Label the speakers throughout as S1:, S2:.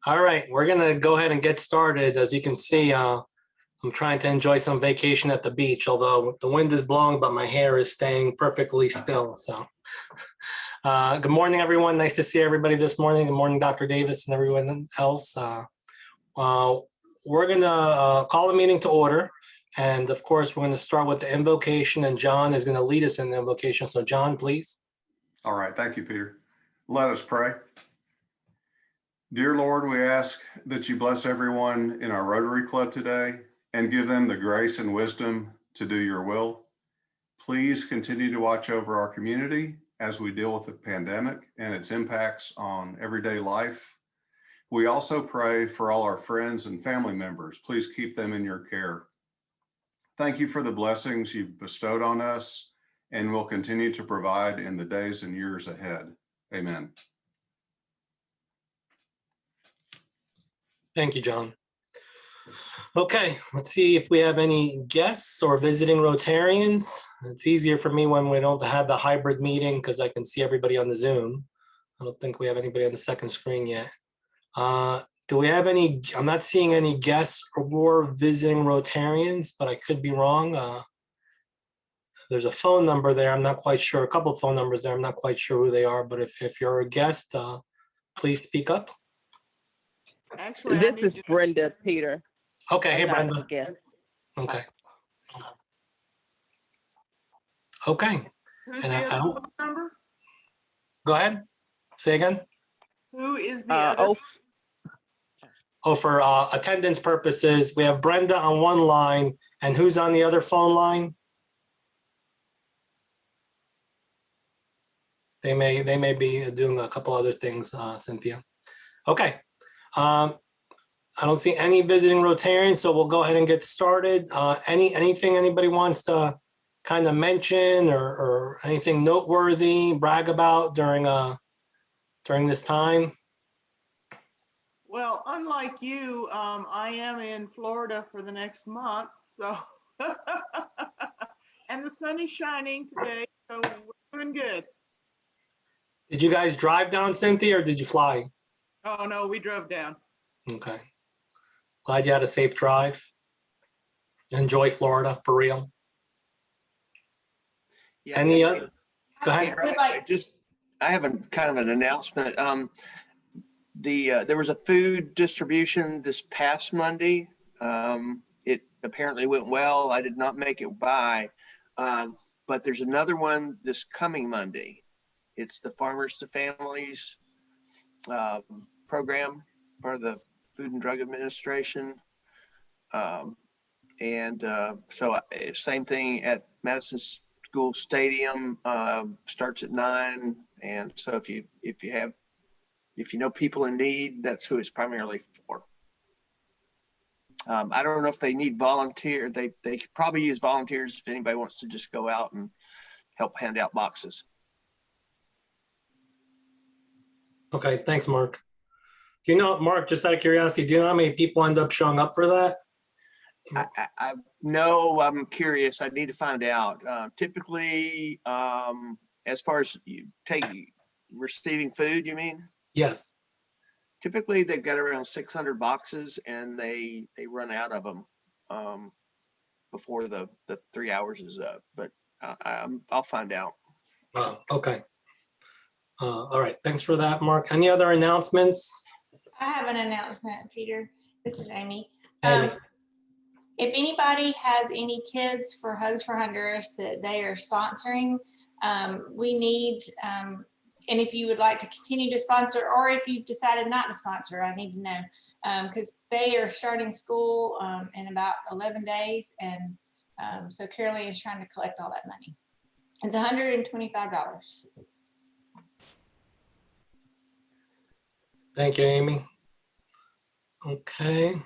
S1: All right, we're gonna go ahead and get started. As you can see, I'm trying to enjoy some vacation at the beach, although the wind is blowing, but my hair is staying perfectly still. So, good morning, everyone. Nice to see everybody this morning. Good morning, Dr. Davis and everyone else. We're gonna call the meeting to order. And of course, we're gonna start with the invocation, and John is gonna lead us in the invocation. So John, please.
S2: All right, thank you, Peter. Let us pray. Dear Lord, we ask that you bless everyone in our Rotary Club today and give them the grace and wisdom to do your will. Please continue to watch over our community as we deal with the pandemic and its impacts on everyday life. We also pray for all our friends and family members. Please keep them in your care. Thank you for the blessings you've bestowed on us and will continue to provide in the days and years ahead. Amen.
S1: Thank you, John. Okay, let's see if we have any guests or visiting Rotarians. It's easier for me when we don't have the hybrid meeting because I can see everybody on the Zoom. I don't think we have anybody on the second screen yet. Do we have any? I'm not seeing any guests or visiting Rotarians, but I could be wrong. There's a phone number there. I'm not quite sure. A couple of phone numbers there. I'm not quite sure who they are, but if you're a guest, please speak up.
S3: Actually, this is Brenda, Peter.
S1: Okay, hey Brenda. Okay. Okay.
S3: Who's the other phone number?
S1: Go ahead. Say again.
S3: Who is the other?
S1: For attendance purposes, we have Brenda on one line, and who's on the other phone line? They may be doing a couple other things, Cynthia. Okay. I don't see any visiting Rotarians, so we'll go ahead and get started. Anything anybody wants to kind of mention or anything noteworthy, brag about during this time?
S3: Well, unlike you, I am in Florida for the next month, so and the sun is shining today, so we're doing good.
S1: Did you guys drive down, Cynthia, or did you fly?
S3: Oh no, we drove down.
S1: Okay. Glad you had a safe drive. Enjoy Florida for real.
S4: Yeah,
S1: Any other? Go ahead.
S4: I have a kind of an announcement. There was a food distribution this past Monday. It apparently went well. I did not make it by, but there's another one this coming Monday. It's the Farmers to Families program, part of the Food and Drug Administration. So same thing at Madison School Stadium, starts at 9. And so if you know people in need, that's who it's primarily for. I don't know if they need volunteer. They could probably use volunteers if anybody wants to just go out and help hand out boxes.
S1: Okay, thanks, Mark. Do you know, Mark, just out of curiosity, do you know how many people end up showing up for that?
S4: No, I'm curious. I need to find out. Typically, as far as you receiving food, you mean?
S1: Yes.
S4: Typically, they've got around 600 boxes, and they run out of them before the 3 hours is up. But I'll find out.
S1: Okay. All right. Thanks for that, Mark. Any other announcements?
S5: I have an announcement, Peter. This is Amy.
S1: Amy.
S5: If anybody has any kids for Hugs for Honduras that they are sponsoring, we need, and if you would like to continue to sponsor, or if you've decided not to sponsor, I need to know, because they are starting school in about 11 days. And so Carolee is trying to collect all that money. It's $125.
S1: Thank you, Amy. Okay.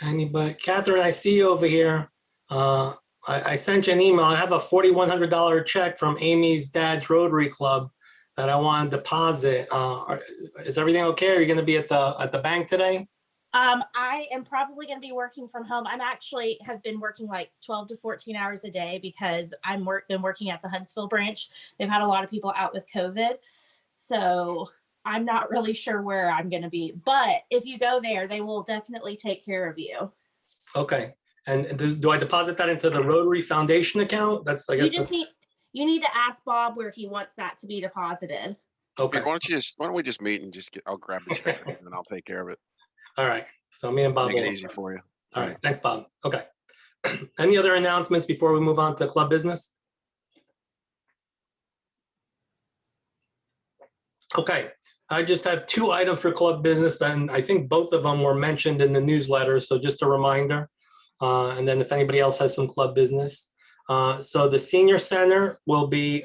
S1: Anybody? Catherine, I see you over here. I sent you an email. I have a $4,100 check from Amy's dad's Rotary Club that I want to deposit. Is everything okay? Are you going to be at the bank today?
S6: I am probably going to be working from home. I'm actually have been working like 12 to 14 hours a day because been working at the Huntsville branch. They've had a lot of people out with COVID. So I'm not really sure where I'm going to be, but if you go there, they will definitely take care of you.
S1: Okay. And do I deposit that into the Rotary Foundation account? That's, I
S6: You
S1: guess,
S6: just you need to ask Bob where he wants that to be deposited.
S1: okay.
S7: Why don't we just meet and I'll grab the check and I'll take care of it.
S1: All right. So me and Bob
S7: Make it
S1: will.
S7: easy for you.
S1: All right. Thanks, Bob. Okay. Any other announcements before we move on to club business? Okay. I just have 2 items for club business, and I think both of them were mentioned in the newsletter. So just a reminder. And then if anybody else has some club business. So the senior center will be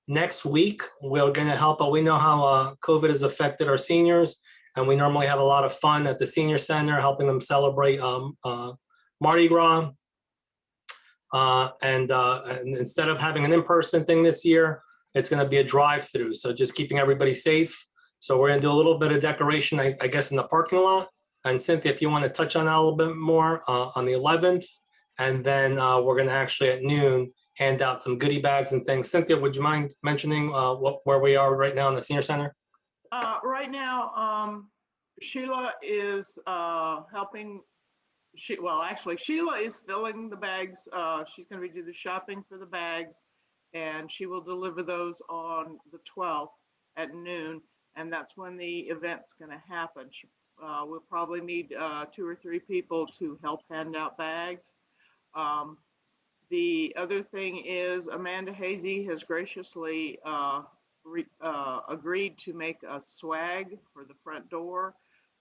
S1: next week. We're going to help, but we know how COVID has affected our seniors, and we normally have a lot of fun at the senior center, helping them celebrate Mardi Gras. And instead of having an in-person thing this year, it's going to be a drive-through. So just keeping everybody safe. So we're going to do a little bit of decoration, I guess, in the parking lot. And Cynthia, if you want to touch on that a little bit more on the 11th, and then we're going to actually at noon hand out some goodie bags and things. Cynthia, would you mind mentioning where we are right now in the senior center?
S3: Right now, Sheila is helping. Sheila is filling the bags. She's going to do the shopping for the bags, and she will deliver those on the 12th at noon, and that's when the event's going to happen. We'll probably need 2 or 3 people to help hand out bags. The other thing is Amanda Hazy has graciously agreed to make a swag for the front door.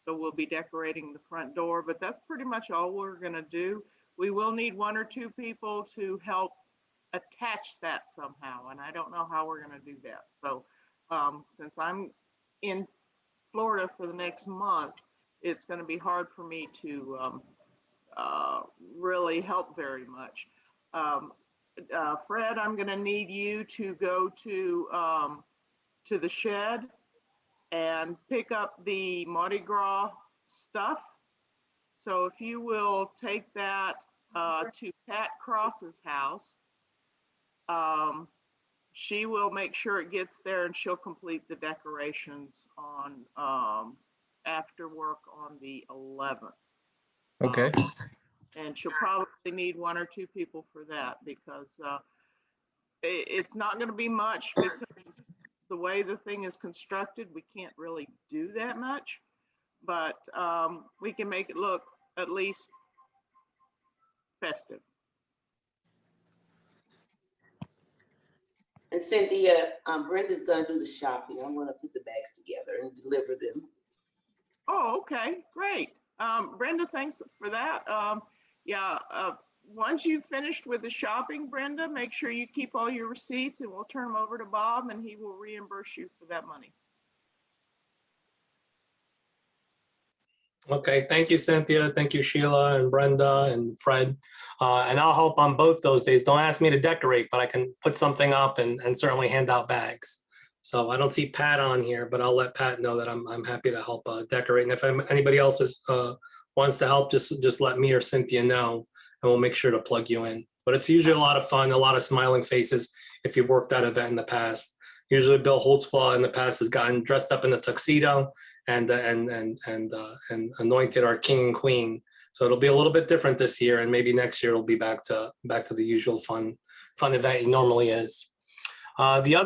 S3: So we'll be decorating the front door, but that's pretty much all we're going to do. We will need 1 or 2 people to help attach that somehow, and I don't know how we're going to do that. So since I'm in Florida for the next month, it's going to be hard for me to really help very much. Fred, I'm going to need you to go to the shed and pick up the Mardi Gras stuff. So if you will take that to Pat Cross's house, she will make sure it gets there, and she'll complete the decorations on after work on the 11th.
S8: Okay.
S3: And she'll probably need 1 or 2 people for that, because it's not going to be much, because the way the thing is constructed, we can't really do that much, but we can make it look at least festive.
S9: And Cynthia, Brenda's gonna do the shopping. I'm gonna put the bags together and deliver them.
S3: Oh, okay, great. Brenda, thanks for that. Once you've finished with the shopping, Brenda, make sure you keep all your receipts, and we'll turn them over to Bob, and he will reimburse you for that money.
S1: Okay, thank you, Cynthia. Thank you, Sheila and Brenda and Fred. And I'll help on both those days. Don't ask me to decorate, but I can put something up and certainly hand out bags. So I don't see Pat on here, but I'll let Pat know that I'm happy to help decorate. And if anybody else wants to help, just let me or Cynthia know, and we'll make sure to plug you in. But it's usually a lot of fun, a lot of smiling faces if you've worked that event in the past. Usually Bill Holtzclaw in the past has gotten dressed up in a tuxedo and anointed our king and queen. So it'll be a little bit different this year, and maybe next year it'll be back to the usual fun event it normally is. The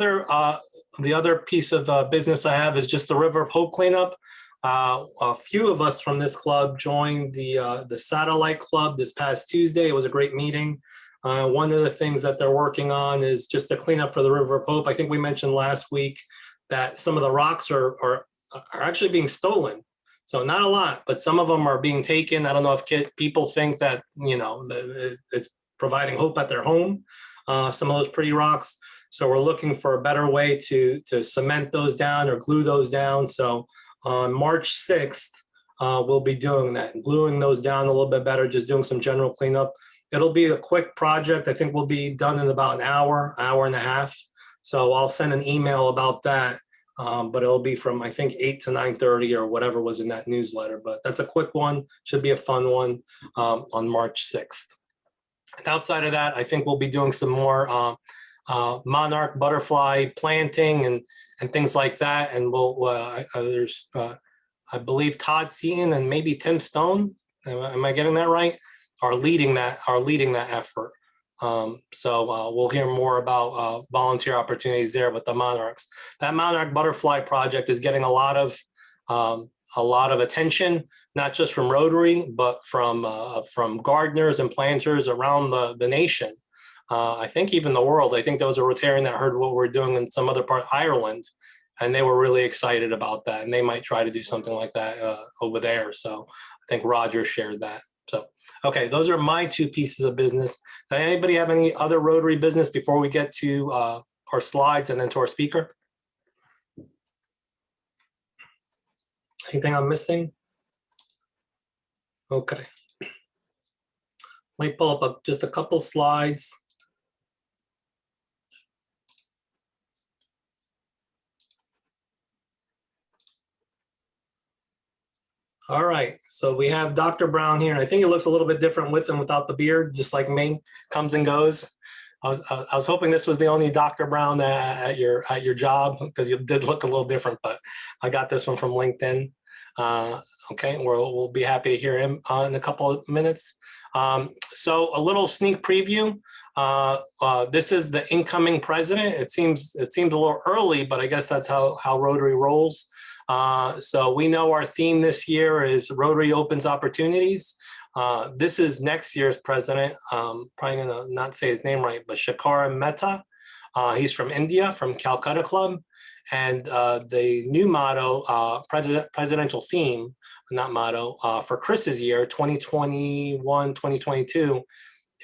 S1: other piece of business I have is just the River of Hope cleanup. A few of us from this club joined the Satellite Club this past Tuesday. It was a great meeting. One of the things that they're working on is just a cleanup for the River of Hope. I think we mentioned last week that some of the rocks are actually being stolen. So not a lot, but some of them are being taken. I don't know if people think that, it's providing hope at their home, some of those pretty rocks. So we're looking for a better way to cement those down or glue those down. So on March 6th, we'll be doing that, gluing those down a little bit better, just doing some general cleanup. It'll be a quick project. I think we'll be done in about an hour and a half. So I'll send an email about that. But it'll be from, I think, 8 to 9:30 or whatever was in that newsletter. But that's a quick one. Should be a fun one on March 6th. And outside of that, I think we'll be doing some more monarch butterfly planting and things like that. And there's I believe Todd Seaton and maybe Tim Stone, am I getting that right, are leading that effort. So we'll hear more about volunteer opportunities there with the monarchs. That monarch butterfly project is getting a lot of attention, not just from Rotary, but from gardeners and planters around the nation. I think even the world. I think there was a Rotarian that heard what we're doing in some other part of Ireland, and they were really excited about that, and they might try to do something like that over there. So I think Roger shared that. So, okay, those are my two pieces of business. Does anybody have any other Rotary business before we get to our slides and then to our speaker? Anything I'm missing? Okay. Let me pull up just a couple slides. All right, so we have Dr. Brown here, and I think it looks a little bit different with and without the beard, just like me, comes and goes. I was hoping this was the only Dr. Brown at your job, because you did look a little different, but I got this one from LinkedIn. Okay, we'll be happy to hear him in a couple of minutes. So a little sneak preview. This is the incoming president. It seems a little early, but I guess that's how Rotary rolls. So we know our theme this year is Rotary Opens Opportunities. This is next year's president. Probably gonna not say his name right, but Shakara Mehta. He's from India, from Calcutta Club. And the new motto, presidential theme, not motto, for Chris's year, 2021, 2022,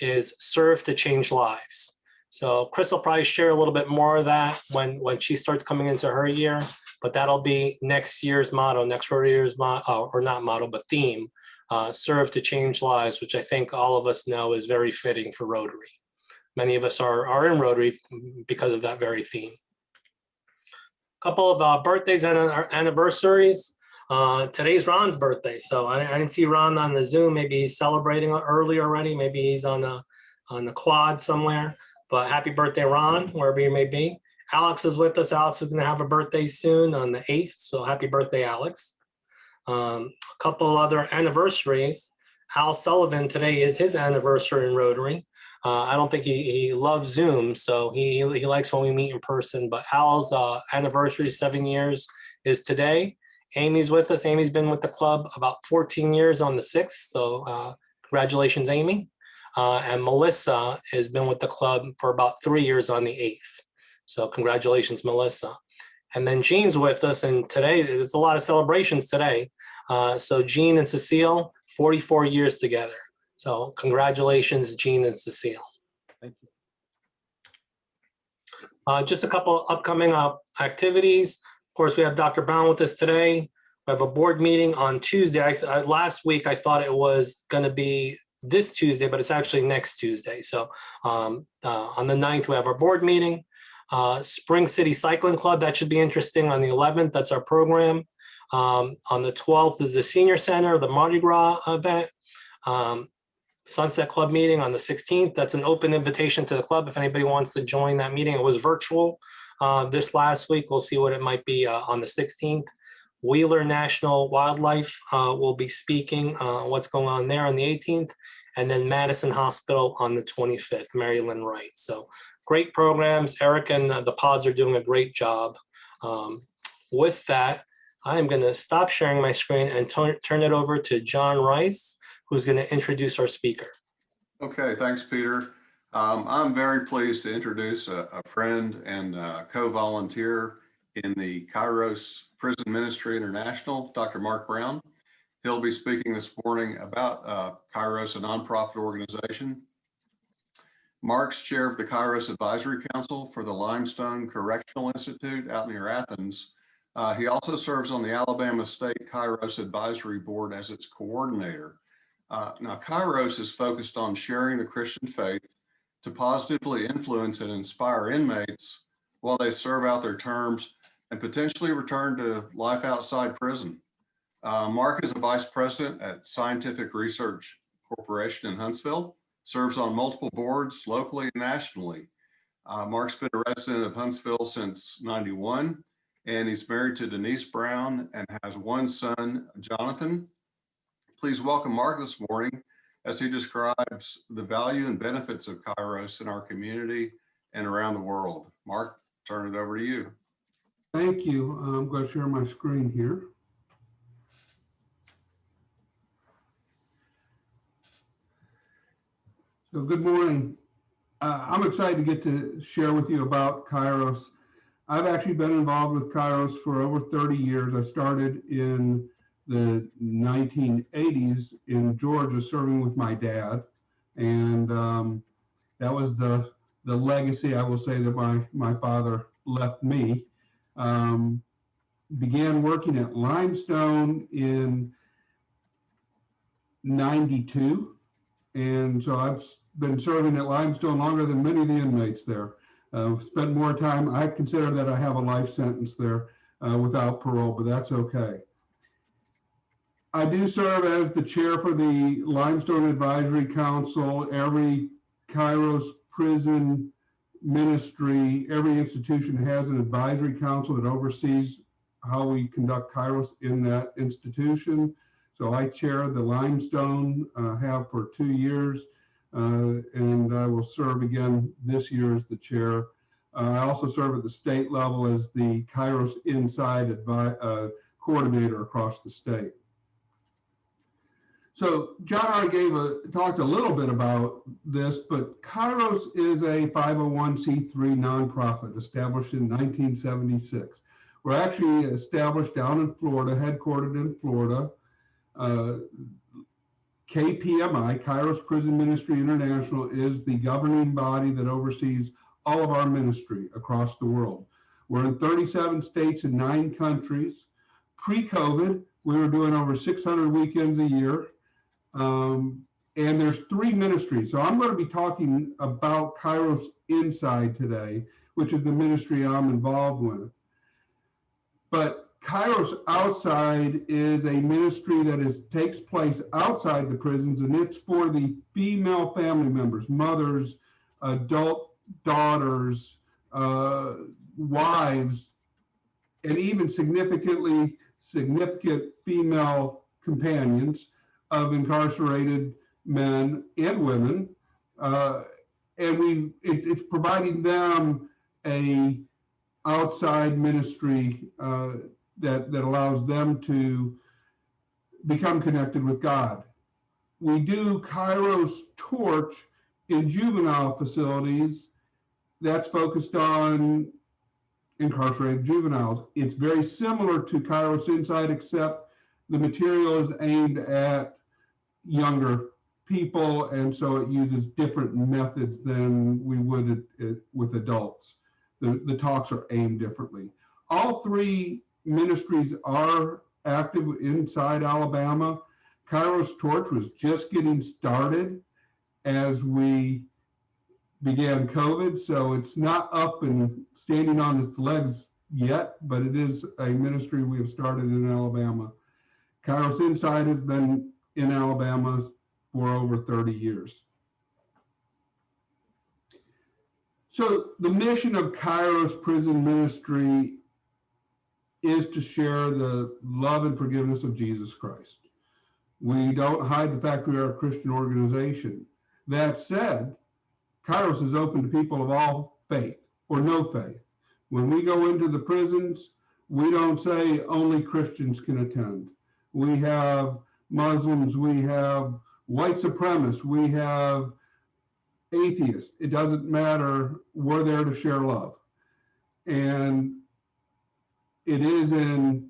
S1: is Serve to Change Lives. So Chris will probably share a little bit more of that when she starts coming into her year, but that'll be next year's motto, next year's motto, or not motto, but theme, Serve to Change Lives, which I think all of us know is very fitting for Rotary. Many of us are in Rotary because of that very theme. Couple of birthdays and anniversaries. Today's Ron's birthday, so I didn't see Ron on the Zoom. Maybe he's celebrating early already. Maybe he's on the quad somewhere. But happy birthday, Ron, wherever you may be. Alex is with us. Alex is going to have a birthday soon on the 8th, so happy birthday, Alex. A couple other anniversaries. Al Sullivan, today is his anniversary in Rotary. I don't think he loves Zoom, so he likes when we meet in person. But Al's anniversary, 7 years, is today. Amy's with us. Amy's been with the club about 14 years on the 6th, so congratulations, Amy. And Melissa has been with the club for about 3 years on the 8th. So congratulations, Melissa. And then Jean's with us, and today, there's a lot of celebrations today. So Jean and Cecile, 44 years together. So congratulations, Jean and Cecile.
S8: Thank you.
S1: Just a couple upcoming activities. Of course, we have Dr. Brown with us today. We have a board meeting on Tuesday. Last week, I thought it was going to be this Tuesday, but it's actually next Tuesday. So on the 9th, we have our board meeting. Spring City Cycling Club, that should be interesting. On the 11th, that's our program. On the 12th is the Senior Center, the Mardi Gras event. Sunset Club meeting on the 16th. That's an open invitation to the club if anybody wants to join that meeting. It was virtual this last week. We'll see what it might be on the 16th. Wheeler National Wildlife will be speaking what's going on there on the 18th. And then Madison Hospital on the 25th, Mary Lynn Wright. So great programs. Eric and the pods are doing a great job. With that, I'm going to stop sharing my screen and turn it over to John Rice, who's going to introduce our speaker.
S2: Okay, thanks, Peter. I'm very pleased to introduce a friend and co-volunteer in the Kairos Prison Ministry International, Dr. Mark Brown. He'll be speaking this morning about Kairos, a nonprofit organization. Mark's chair of the Kairos Advisory Council for the Limestone Correctional Institute out near Athens. He also serves on the Alabama State Kairos Advisory Board as its coordinator. Now, Kairos is focused on sharing the Christian faith to positively influence and inspire inmates while they serve out their terms and potentially return to life outside prison. Mark is a vice president at Scientific Research Corporation in Huntsville, serves on multiple boards locally and nationally. Mark's been a resident of Huntsville since '91, and he's married to Denise Brown and has one son, Jonathan. Please welcome Mark this morning as he describes the value and benefits of Kairos in our community and around the world. Mark, turn it over to you.
S8: Thank you. I'm going to share my screen here. So good morning. I'm excited to get to share with you about Kairos. I've actually been involved with Kairos for over 30 years. I started in the 1980s in Georgia serving with my dad. And that was the legacy, I will say, that my father left me. Began working at Limestone in '92. And so I've been serving at Limestone longer than many of the inmates there. Spent more time. I consider that I have a life sentence there without parole, but that's okay. I do serve as the chair for the Limestone Advisory Council. Every Kairos Prison Ministry, every institution has an advisory council that oversees how we conduct Kairos in that institution. So I chair the Limestone, have for 2 years, and I will serve again this year as the chair. I also serve at the state level as the Kairos Inside coordinator across the state. So John already talked a little bit about this, but Kairos is a 501c3 nonprofit established in 1976. We're actually established down in Florida, headquartered in Florida. KPMI, Kairos Prison Ministry International, is the governing body that oversees all of our ministry across the world. We're in 37 states and 9 countries. Pre-COVID, we were doing over 600 weekends a year. And there's 3 ministries. So I'm going to be talking about Kairos Inside today, which is the ministry I'm involved with. But Kairos Outside is a ministry that takes place outside the prisons, and it's for the female family members, mothers, adult daughters, wives, and even significant female companions of incarcerated men and women. And it's providing them a outside ministry that allows them to become connected with God. We do Kairos Torch in juvenile facilities that's focused on incarcerated juveniles. It's very similar to Kairos Inside, except the material is aimed at younger people, and so it uses different methods than we would with adults. The talks are aimed differently. All 3 ministries are active inside Alabama. Kairos Torch was just getting started as we began COVID, so it's not up and standing on its legs yet, but it is a ministry we have started in Alabama. Kairos Inside has been in Alabama for over 30 years. So the mission of Kairos Prison Ministry is to share the love and forgiveness of Jesus Christ. We don't hide the fact we are a Christian organization. That said, Kairos is open to people of all faith or no faith. When we go into the prisons, we don't say only Christians can attend. We have Muslims, we have white supremacists, we have atheists. It doesn't matter. We're there to share love. And it is in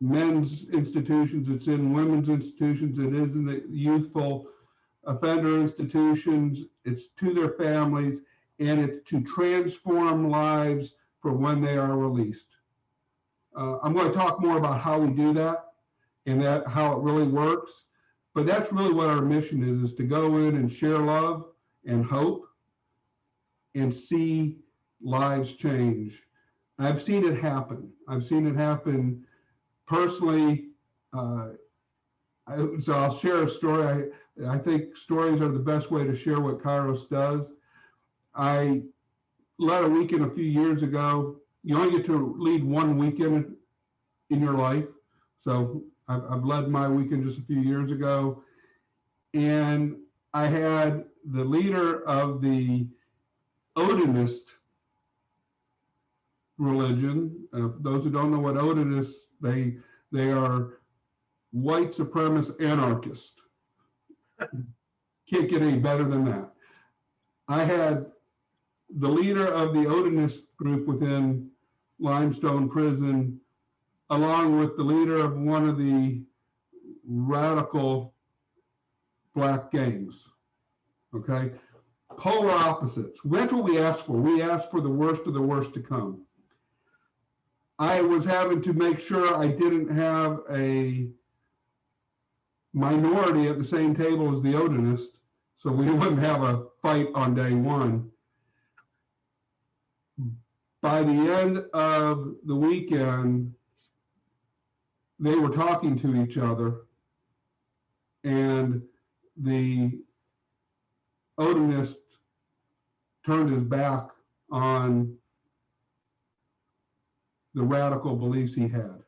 S8: men's institutions, it's in women's institutions, it is in the youthful offender institutions, it's to their families, and it's to transform lives for when they are released. I'm going to talk more about how we do that and how it really works, but that's really what our mission is to go in and share love and hope and see lives change. I've seen it happen. I've seen it happen personally. So I'll share a story. I think stories are the best way to share what Kairos does. I led a weekend a few years ago. You only get to lead one weekend in your life. So I've led my weekend just a few years ago. And I had the leader of the Odinist religion. Those who don't know what Odinists, they are white supremacist anarchists. Can't get any better than that. I had the leader of the Odinist group within Limestone Prison, along with the leader of one of the radical black gangs. Okay, polar opposites. That's what we asked for. We asked for the worst of the worst to come. I was having to make sure I didn't have a minority at the same table as the Odinist, so we wouldn't have a fight on day one. By the end of the weekend, they were talking to each other, and the Odinist turned his back on the radical beliefs he had.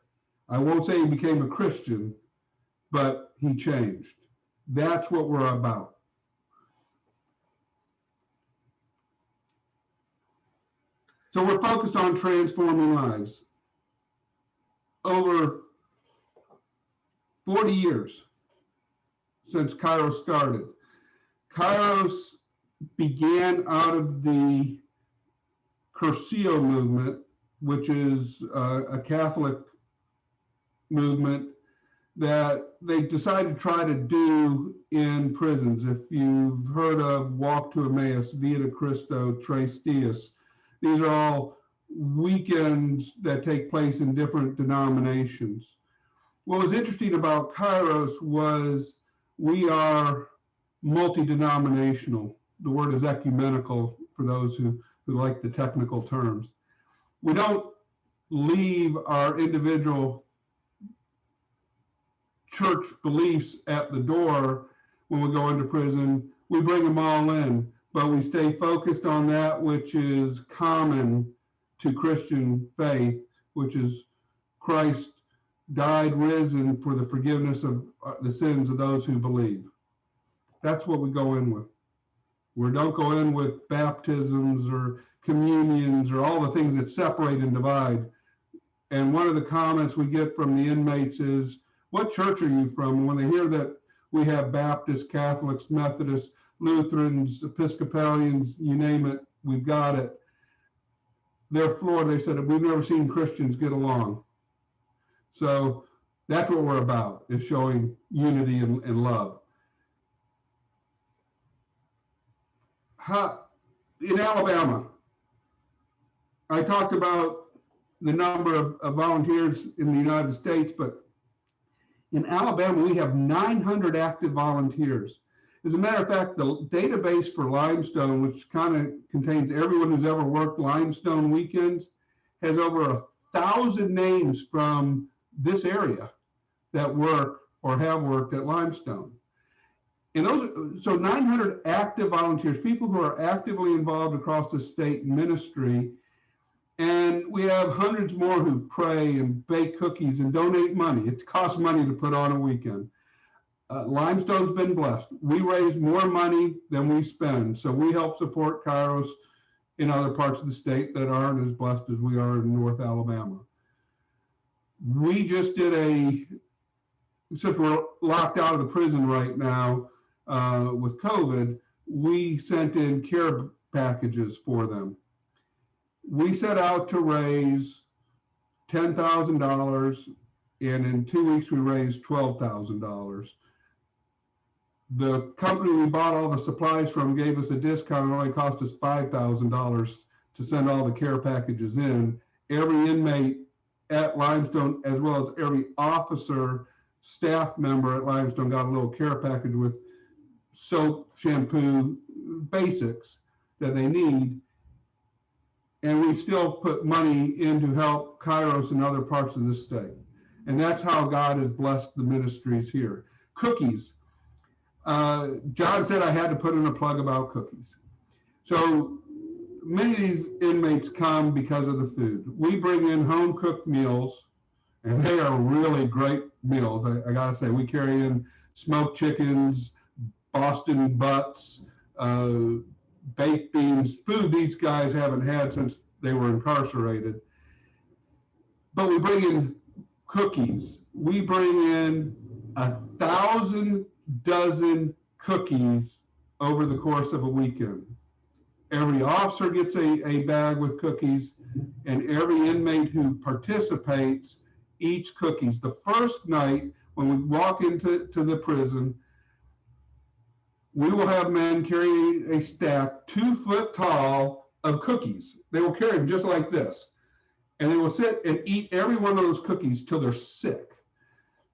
S8: I won't say he became a Christian, but he changed. That's what we're about. So we're focused on transforming lives. Over 40 years since Kairos started. Kairos began out of the Curcio movement, which is a Catholic movement that they decided to try to do in prisons. If you've heard of Walk to Emmaus, Via de Cristo, Tres Dias, these are all weekends that take place in different denominations. What was interesting about Kairos was we are multi-denominational. The word is ecumenical for those who like the technical terms. We don't leave our individual church beliefs at the door when we go into prison. We bring them all in, but we stay focused on that which is common to Christian faith, which is Christ died, risen for the forgiveness of the sins of those who believe. That's what we go in with. We don't go in with baptisms or communions or all the things that separate and divide. And one of the comments we get from the inmates is, what church are you from? And when they hear that we have Baptists, Catholics, Methodists, Lutherans, Episcopalians, you name it, we've got it. They're floored. They said, we've never seen Christians get along. So that's what we're about, is showing unity and love. In Alabama, I talked about the number of volunteers in the United States, but in Alabama, we have 900 active volunteers. As a matter of fact, the database for Limestone, which kind of contains everyone who's ever worked Limestone weekends, has over 1,000 names from this area that work or have worked at Limestone. And those, so 900 active volunteers, people who are actively involved across the state ministry. And we have hundreds more who pray and bake cookies and donate money. It costs money to put on a weekend. Limestone's been blessed. We raise more money than we spend. So we help support Kairos in other parts of the state that aren't as blessed as we are in North Alabama. We just did since we're locked out of the prison right now with COVID, we sent in care packages for them. We set out to raise $10,000, and in 2 weeks we raised $12,000. The company we bought all the supplies from gave us a discount. It only cost us $5,000 to send all the care packages in. Every inmate at Limestone, as well as every officer, staff member at Limestone, got a little care package with soap, shampoo, basics that they need. And we still put money in to help Kairos in other parts of the state. And that's how God has blessed the ministries here. Cookies. John said I had to put in a plug about cookies. So many of these inmates come because of the food. We bring in home cooked meals, and they are really great meals. I gotta say, we carry in smoked chickens, Boston butts, baked beans, food these guys haven't had since they were incarcerated. But we bring in cookies. We bring in 1,000 dozen cookies over the course of a weekend. Every officer gets a bag with cookies, and every inmate who participates eats cookies. The first night when we walk into the prison, we will have men carrying a stack 2 foot tall of cookies. They will carry them just like this. And they will sit and eat every one of those cookies till they're sick.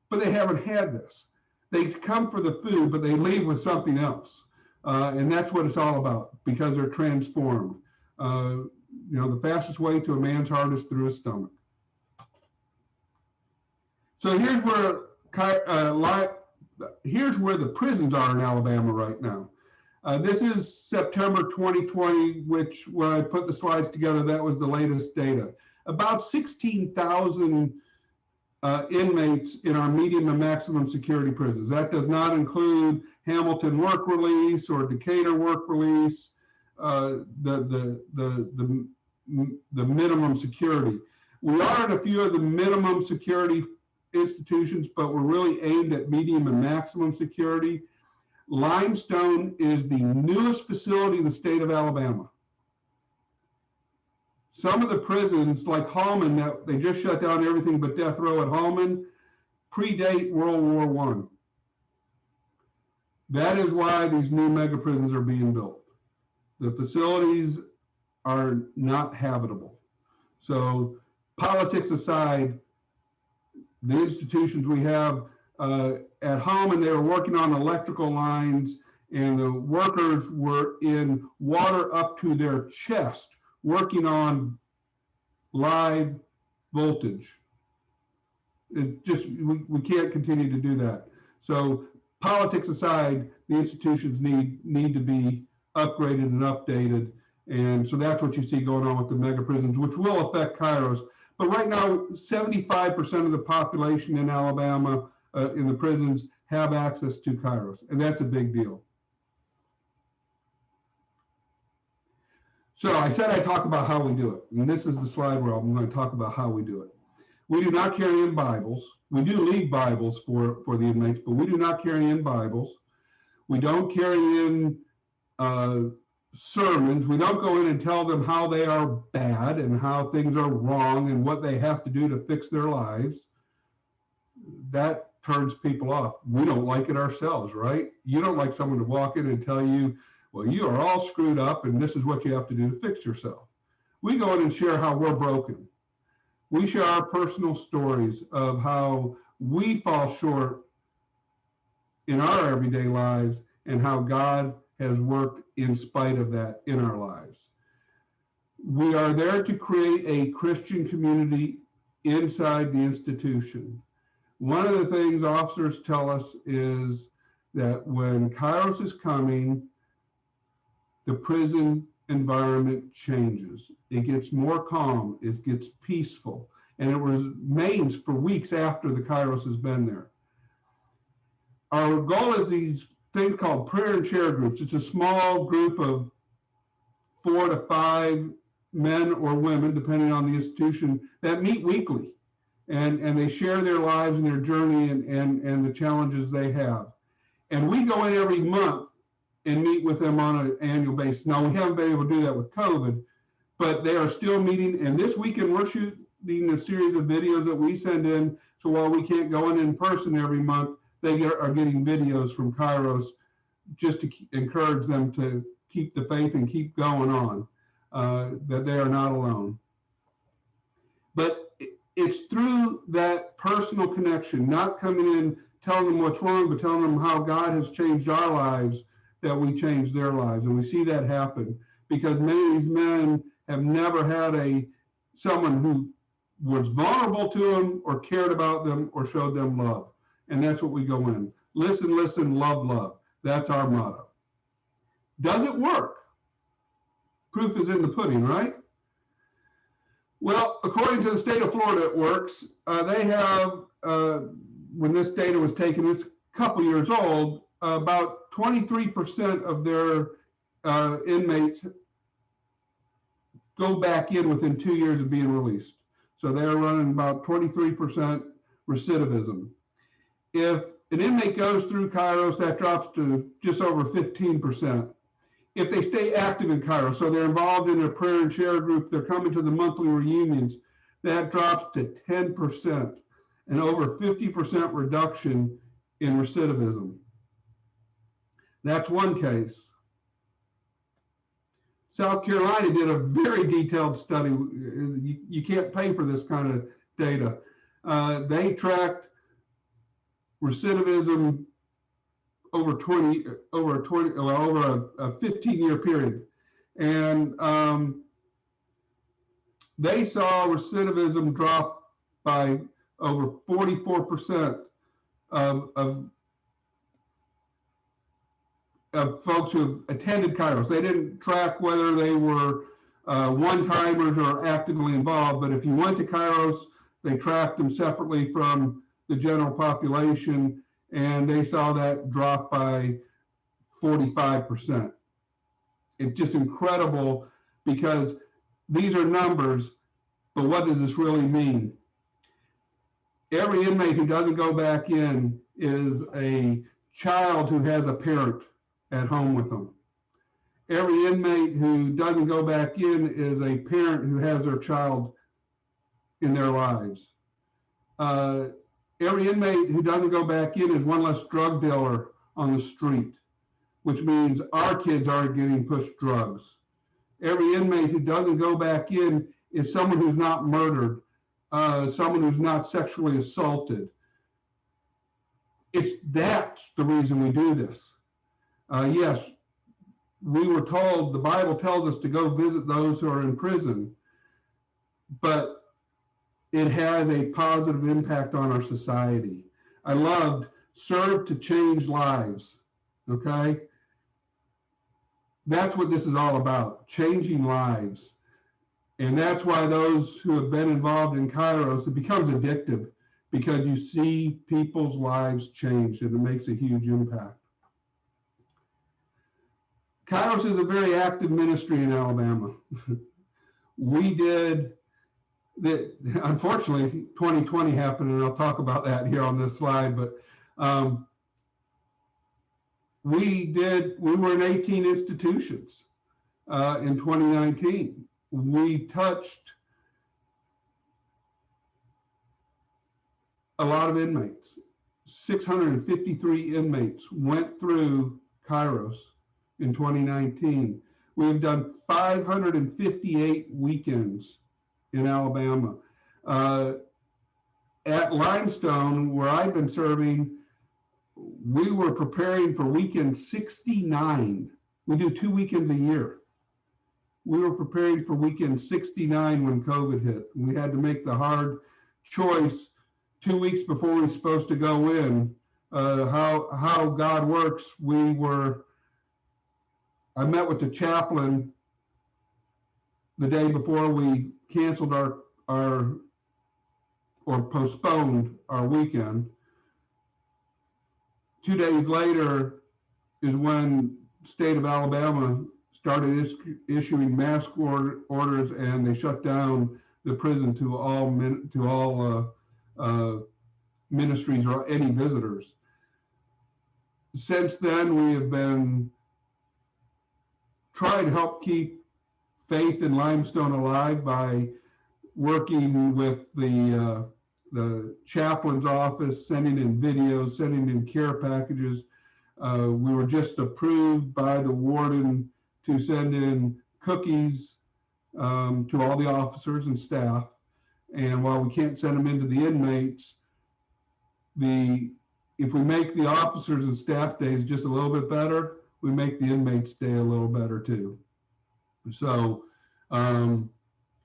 S8: But they haven't had this. They come for the food, but they leave with something else. And that's what it's all about, because they're transformed. You know, the fastest way to a man's heart is through his stomach. So here's where the prisons are in Alabama right now. This is September 2020, which when I put the slides together, that was the latest data. About 16,000 inmates in our medium and maximum security prisons. That does not include Hamilton work release or Decatur work release, the minimum security. We are in a few of the minimum security institutions, but we're really aimed at medium and maximum security. Limestone is the newest facility in the state of Alabama. Some of the prisons, like Hallman, that they just shut down everything but death row at Hallman, predate World War I. That is why these new mega prisons are being built. The facilities are not habitable. So politics aside, the institutions we have at Hallman, they were working on electrical lines, and the workers were in water up to their chest, working on live voltage. It just, we can't continue to do that. So politics aside, the institutions need to be upgraded and updated. And so that's what you see going on with the mega prisons, which will affect Kairos. But right now, 75% of the population in Alabama in the prisons have access to Kairos, and that's a big deal. So I said I'd talk about how we do it, and this is the slide where I'm going to talk about how we do it. We do not carry in Bibles. We do leave Bibles for the inmates, but we do not carry in Bibles. We don't carry in sermons. We don't go in and tell them how they are bad and how things are wrong and what they have to do to fix their lives. That turns people off. We don't like it ourselves, right? You don't like someone to walk in and tell you, well, you are all screwed up and this is what you have to do to fix yourself. We go in and share how we're broken. We share our personal stories of how we fall short in our everyday lives and how God has worked in spite of that in our lives. We are there to create a Christian community inside the institution. One of the things officers tell us is that when Kairos is coming, the prison environment changes. It gets more calm, it gets peaceful, and it remains for weeks after the Kairos has been there. Our goal is these things called prayer and share groups. It's a small group of 4 to 5 men or women, depending on the institution, that meet weekly. And they share their lives and their journey and the challenges they have. And we go in every month and meet with them on an annual basis. Now, we haven't been able to do that with COVID, but they are still meeting. And this weekend, we're shooting a series of videos that we send in. So while we can't go in person every month, they are getting videos from Kairos just to encourage them to keep the faith and keep going on, that they are not alone. But it's through that personal connection, not coming in, telling them what's wrong, but telling them how God has changed our lives, that we change their lives. And we see that happen because many of these men have never had someone who was vulnerable to them or cared about them or showed them love. And that's what we go in. Listen, listen, love, love. That's our motto. Does it work? proof is in the pudding, right? Well, according to the state of Florida, it works. They have, when this data was taken, it's a couple years old, about 23% of their inmates go back in within 2 years of being released. So they're running about 23% recidivism. If an inmate goes through Kairos, that drops to just over 15%. If they stay active in Kairos, so they're involved in a prayer and share group, they're coming to the monthly reunions, that drops to 10%, and over 50% reduction in recidivism. That's one case. South Carolina did a very detailed study. You can't pay for this kind of data. They tracked recidivism over a 15-year period, and they saw recidivism drop by over 44% of folks who have attended Kairos. They didn't track whether they were one-timers or actively involved, but if you went to Kairos, they tracked them separately from the general population, and they saw that drop by 45%. It's just incredible, because these are numbers, but what does this really mean? Every inmate who doesn't go back in is a child who has a parent at home with them. Every inmate who doesn't go back in is a parent who has their child in their lives. Every inmate who doesn't go back in is one less drug dealer on the street, which means our kids aren't getting pushed drugs. Every inmate who doesn't go back in is someone who's not murdered, someone who's not sexually assaulted. That's the reason we do this. Yes, we were told, the Bible tells us to go visit those who are in prison, but it has a positive impact on our society. I loved serve to change lives, okay? That's what this is all about, changing lives. And that's why those who have been involved in Kairos, it becomes addictive, because you see people's lives change and it makes a huge impact. Kairos is a very active ministry in Alabama. We did that. Unfortunately, 2020 happened, and I'll talk about that here on this slide, but we were in 18 institutions in 2019. We touched a lot of inmates. 653 inmates went through Kairos in 2019. We've done 558 weekends in Alabama. At Limestone, where I've been serving, we were preparing for weekend 69. We do 2 weekends a year. We were preparing for weekend 69 when COVID hit. We had to make the hard choice 2 weeks before we were supposed to go in. How God works, I met with the chaplain the day before we canceled or postponed our weekend. 2 days later is when the state of Alabama started issuing mask orders, and they shut down the prison to all ministries or any visitors. Since then, we have been trying to help keep faith in Limestone alive by working with the chaplain's office, sending in videos, sending in care packages. We were just approved by the warden to send in cookies to all the officers and staff. And while we can't send them into the inmates, if we make the officers and staff days just a little bit better, we make the inmates day a little better too. So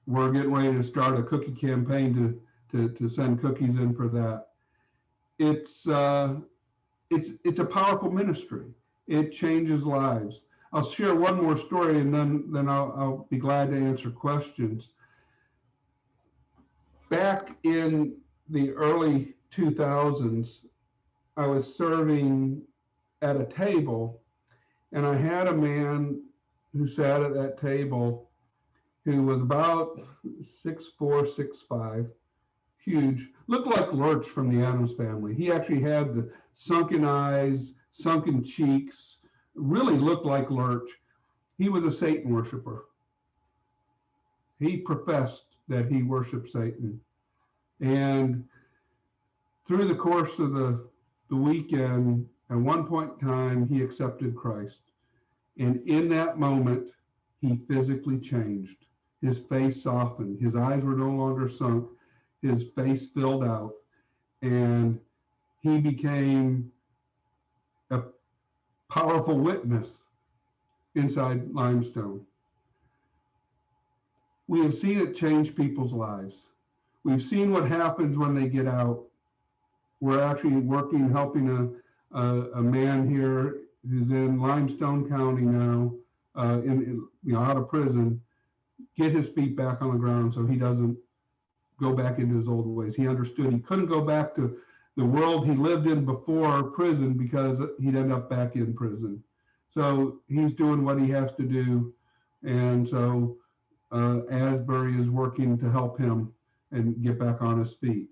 S8: we're getting ready to start a cookie campaign to send cookies in for that. It's a powerful ministry. It changes lives. I'll share one more story, and then I'll be glad to answer questions. Back in the early 2000s, I was serving at a table, and I had a man who sat at that table who was about 6'4", 6'5", huge, looked like Lurch from the Addams Family. He actually had the sunken eyes, sunken cheeks, really looked like Lurch. He was a Satan worshiper. He professed that he worshiped Satan. And through the course of the weekend, at one point in time, he accepted Christ. And in that moment, he physically changed. His face softened. His eyes were no longer sunk. His face filled out. And he became a powerful witness inside Limestone. We have seen it change people's lives. We've seen what happens when they get out. We're actually working, helping a man here who's in Limestone County now, out of prison, get his feet back on the ground so he doesn't go back into his old ways. He understood he couldn't go back to the world he lived in before prison because he'd end up back in prison. So he's doing what he has to do. And so Asbury is working to help him and get back on his feet.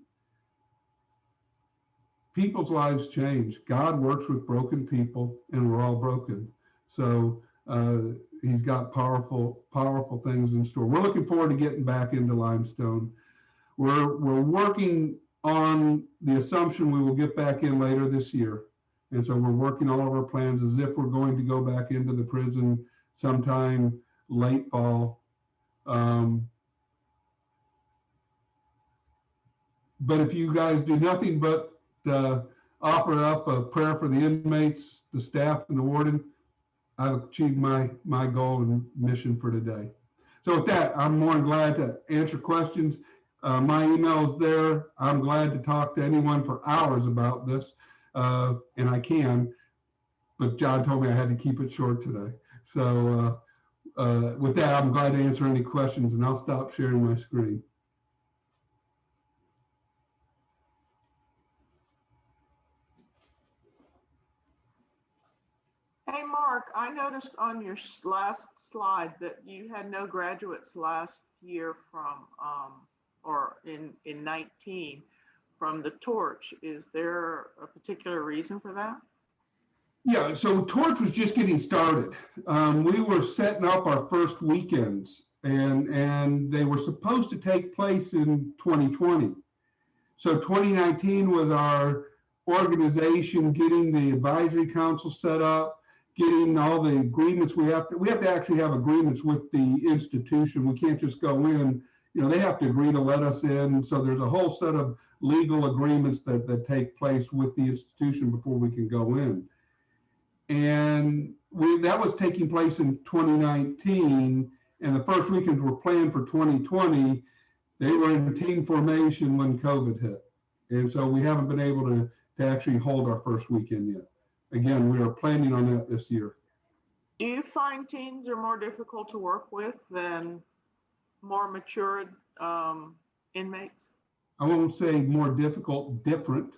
S8: People's lives change. God works with broken people, and we're all broken. So he's got powerful things in store. We're looking forward to getting back into Limestone. We're working on the assumption we will get back in later this year. And so we're working all of our plans as if we're going to go back into the prison sometime late fall. But if you guys do nothing but offer up a prayer for the inmates, the staff, and the warden, I've achieved my goal and mission for today. So with that, I'm more than glad to answer questions. My email is there. I'm glad to talk to anyone for hours about this, and I can, but John told me I had to keep it short today. So with that, I'm glad to answer any questions, and I'll stop sharing my screen.
S3: Hey, Mark, I noticed on your last slide that you had no graduates last year from, or in 19 from the Torch. Is there a particular reason for that?
S8: Yeah, so Torch was just getting started. We were setting up our first weekends, and they were supposed to take place in 2020. So 2019 was our organization getting the advisory council set up, getting all the agreements. We have to actually have agreements with the institution. We can't just go in, they have to agree to let us in. So there's a whole set of legal agreements that take place with the institution before we can go in. And that was taking place in 2019, and the first weekends were planned for 2020. They were in team formation when COVID hit. And so we haven't been able to actually hold our first weekend yet. Again, we are planning on that this year.
S3: Do you find teens are more difficult to work with than more matured inmates?
S8: I won't say more difficult, different.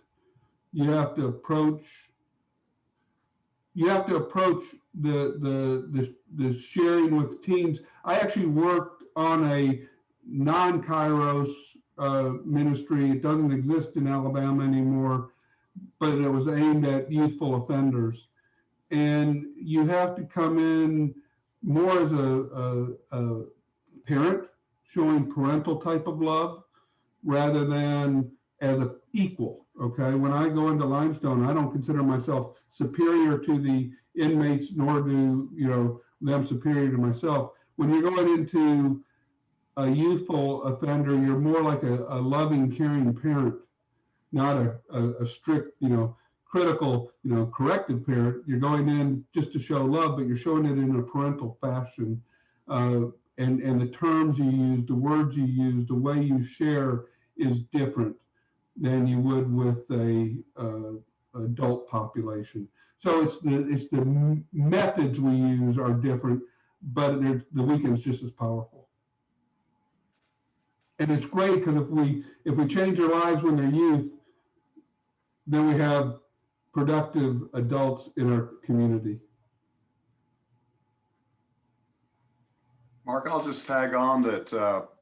S8: You have to approach the sharing with teens. I actually worked on a non-Kairos ministry. It doesn't exist in Alabama anymore, but it was aimed at youthful offenders. And you have to come in more as a parent, showing parental type of love, rather than as an equal, okay? When I go into Limestone, I don't consider myself superior to the inmates, nor do, them superior to myself. When you're going into a youthful offender, you're more like a loving, caring parent, not a strict, critical, corrective parent. You're going in just to show love, but you're showing it in a parental fashion. And the terms you use, the words you use, the way you share is different than you would with a adult population. So it's the methods we use are different, but the weekend's just as powerful. And it's great because if we change their lives when they're youth, then we have productive adults in our community.
S2: Mark, I'll just tag on that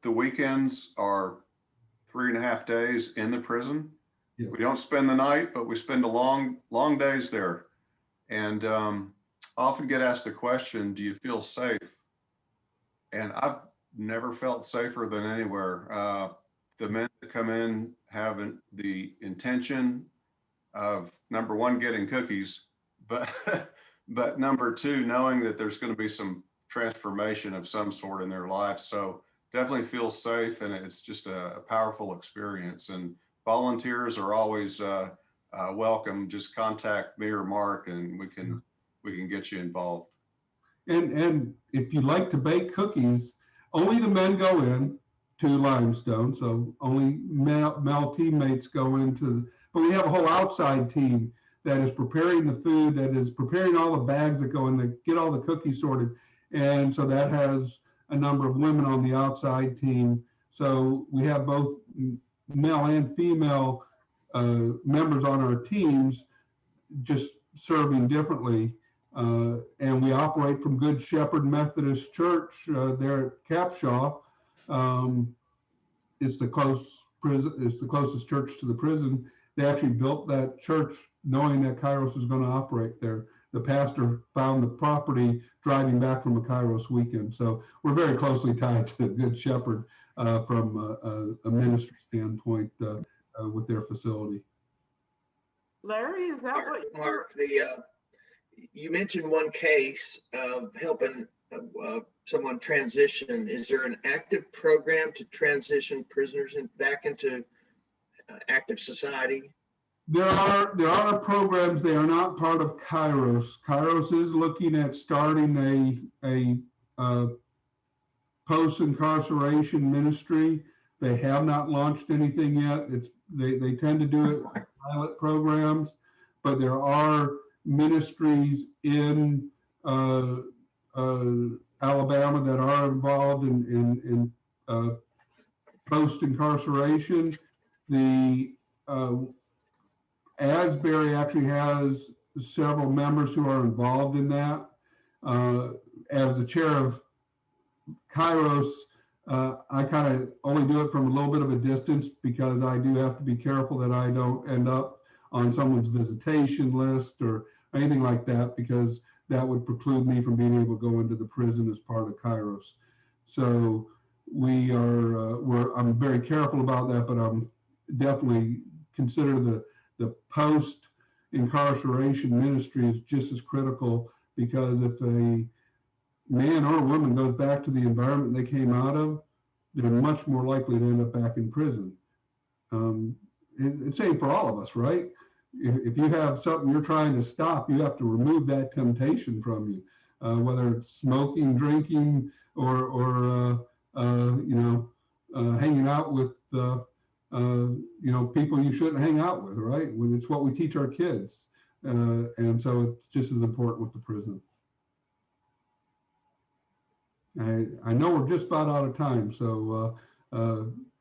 S2: the weekends are 3.5 days in the prison.
S8: Yes.
S2: We don't spend the night, but we spend a long days there. And often get asked the question, do you feel safe? And I've never felt safer than anywhere. The men that come in have the intention of, number one, getting cookies, but but number two, knowing that there's going to be some transformation of some sort in their life. So definitely feel safe, and it's just a powerful experience. And volunteers are always welcome. Just contact me or Mark, and we can get you involved.
S8: And if you like to bake cookies, only the men go in to Limestone, so only male teammates go into. But we have a whole outside team that is preparing the food, that is preparing all the bags that go in, that get all the cookies sorted. And so that has a number of women on the outside team. So we have both male and female members on our teams, just serving differently. And we operate from Good Shepherd Methodist Church there at Capshaw. It's the closest church to the prison. They actually built that church knowing that Kairos was going to operate there. The pastor found the property driving back from a Kairos weekend. So we're very closely tied to Good Shepherd from a ministry standpoint with their facility.
S3: Larry, is that what
S4: Mark, you mentioned one case of helping someone transition. Is there an active program to transition prisoners back into active society?
S8: There are programs. They are not part of Kairos. Kairos is looking at starting a post-incarceration ministry. They have not launched anything yet. They tend to do it like pilot programs, but there are ministries in Alabama that are involved in post-incarceration. The Asbury actually has several members who are involved in that. As the chair of Kairos, I kind of only do it from a little bit of a distance because I do have to be careful that I don't end up on someone's visitation list or anything like that, because that would preclude me from being able to go into the prison as part of Kairos. So I'm very careful about that, but I'm definitely consider the post-incarceration ministry is just as critical, because if a man or a woman goes back to the environment they came out of, they're much more likely to end up back in prison. It's same for all of us, right? If you have something you're trying to stop, you have to remove that temptation from you, whether it's smoking, drinking, or hanging out with people you shouldn't hang out with, right? It's what we teach our kids, and so it's just as important with the prison. I know we're just about out of time, so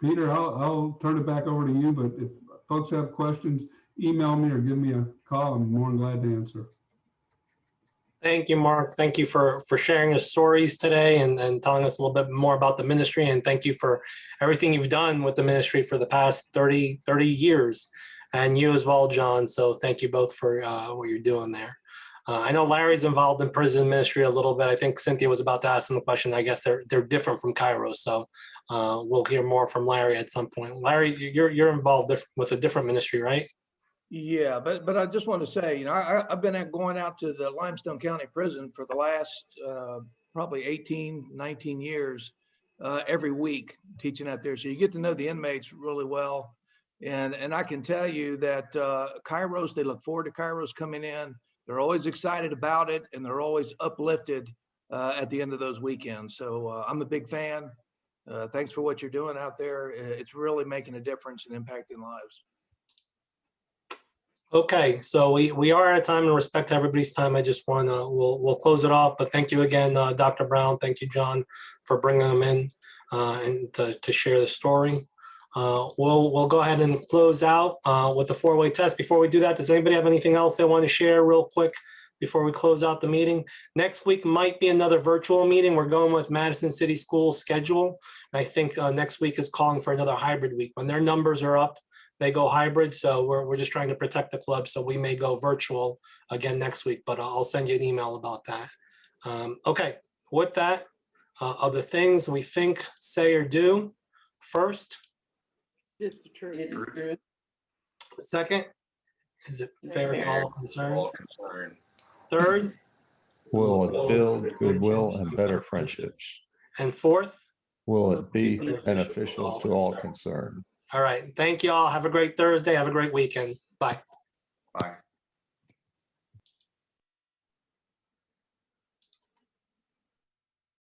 S8: Peter, I'll turn it back over to you, but if folks have questions, email me or give me a call. I'm more than glad to answer.
S1: Thank you, Mark. Thank you for sharing your stories today and telling us a little bit more about the ministry. And thank you for everything you've done with the ministry for the past 30 years, and you as well, John. So thank you both for what you're doing there. I know Larry's involved in prison ministry a little bit. I think Cynthia was about to ask him the question. I guess they're different from Kairos. So we'll hear more from Larry at some point. Larry, you're involved with a different ministry, right?
S10: Yeah, but I just want to say, I've been going out to the Limestone County Prison for the last probably 18, 19 years, every week teaching out there. So you get to know the inmates really well. And I can tell you that Kairos, they look forward to Kairos coming in. They're always excited about it, and they're always uplifted at the end of those weekends. So I'm a big fan. Thanks for what you're doing out there. It's really making a difference and impacting lives.
S1: Okay, so we are out of time, and respect to everybody's time. I just want to, we'll close it off, but thank you again, Dr. Brown. Thank you, John, for bringing them in and to share the story. We'll go ahead and close out with the 4-way test. Before we do that, does anybody have anything else they want to share real quick before we close out the meeting? Next week might be another virtual meeting. We're going with Madison City Schools schedule. I think next week is calling for another hybrid week. When their numbers are up, they go hybrid. So we're just trying to protect the club. So we may go virtual again next week, but I'll send you an email about that. Okay, with that, of the things we think, say, or do, first,
S3: It's the truth.
S9: Is it true?
S1: second, is it fair,
S9: Fair.
S1: call, concern?
S7: All concerned.
S1: Third,
S11: Will it build goodwill and better friendships?
S1: and fourth.
S11: Will it be beneficial to all concerned?
S1: All right. Thank you all. Have a great Thursday. Have a great weekend. Bye.
S2: Bye.